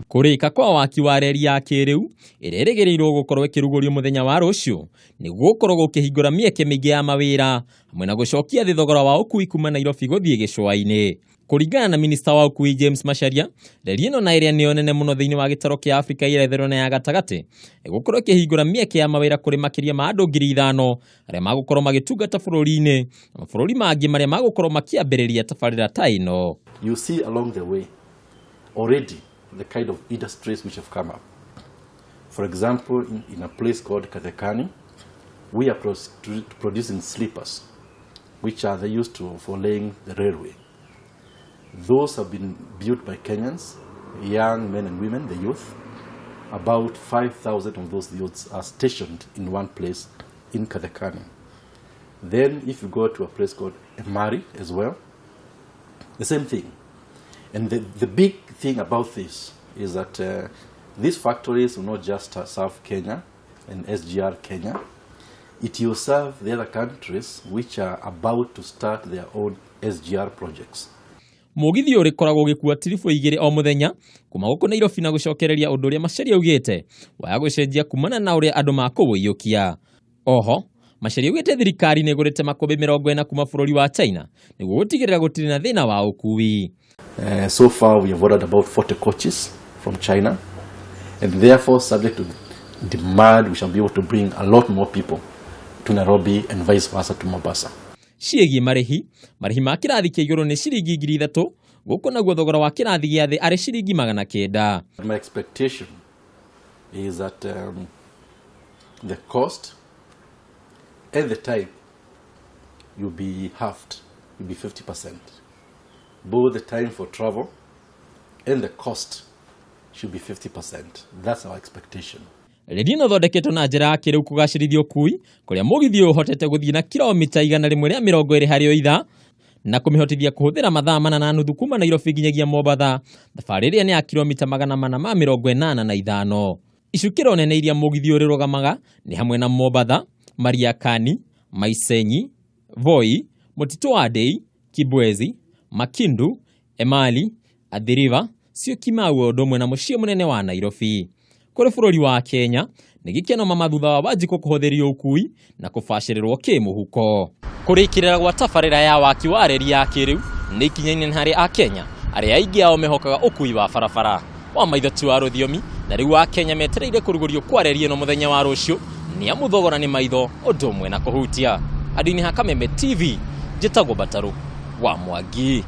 Kurika kwa waki wa reri ya kiriu ireregereirwo gukorwo Kurugurio muthenya wa rucio niguo gukorwo gukihingura mieke mingi ya mawira hamwe na gucokia thi thogora wa ukui kuuma Nairobi guthie gicua-ini. Kuringana na minista wa ukui James Macharia, reri ino na iria niyo nene muno thiini wa gitaro kia Afrika iretherwo na ya gatagati igukorwo ikihingura mieke ya mawira kuri makiria ma andu 5,000 aria magukorwo magitungata bururi-ini na bururi mangi maria magukorwo makiambiriria tabarira ta ino. You see along the way already the kind of industries which have come up. For example, in a place called Thirikari, we are producing sleepers, which are they used for laying the railway. Those have been built by Kenyans, young men and women, the youth. About 5,000 of those youths are stationed in one place in Thirikari. Then if you go to a place called Marihi as well, the same thing. And the big thing about this is that these factories will not just serve Kenya and SGR Kenya. It will serve the other countries which are about to start their own SGR projects. Mugithi uri koragwo gikua tirifu igiri o muthenya kuma guku Nairobi na gucokereria undu uria Macharia ugite waya gucenjia kumana na uria andu makuwiyukia. Oho Macharia ugite thirikari ni gurite makombe 40 kuma bururi wa China niguo gutigirira gutiri na thina wa ukui. So far we have ordered about 40 coaches from China, and therefore subject to demand we shall be able to bring a lot more people to Nairobi and vice versa to Mombasa. Ciegi marihi ma kirathi kia iguru ni ciringi 3,000 guku naguo thogora wa kirathi gia thi ari ciringi 900. My expectation is that the cost and the time will be halved, will be 50%. Both the time for travel and the cost should be 50%. That's our expectation. Reri no thondeketwo na njira ya kiriu kugacirithia ukui kuria mugithi uhotete guthii na kilomita 120 harĩ o ithaa na kumihotithia kuhuthira mathaa 4.5 kuma Nairobi nginyagia Mombatha. Thabari iria ni ya kilomita 485. Icukiro nene iria mugithi urirugamaga ni hamwe na Mombatha, Mariakani, Maisenyi, Voi, Mutito wa Dei, Kibwezi, Makindu, Emali, Adhiriva, Siokimau odomwe na mucie munene wa Nairobi. Kuri bururi wa Kenya ni gikeno mathutha wa wanjiku kuhutherio ukui na kubashirirwo kimuhuko. Kurikirira gwa tabarira ya waki wa reri ya kiriu ni ikinyaine hari a Kenya aria aingi ao mehokaga ukui wa barabara wa maithotu wa ruthiomi na riu wa Kenya metereire Kurugurio kwa reri ino muthenya wa rucio ni amuthogora ni maitho odomwe na kuhutia. Adini Hakameme TV, Jitagwo Bataru wa Mwaki.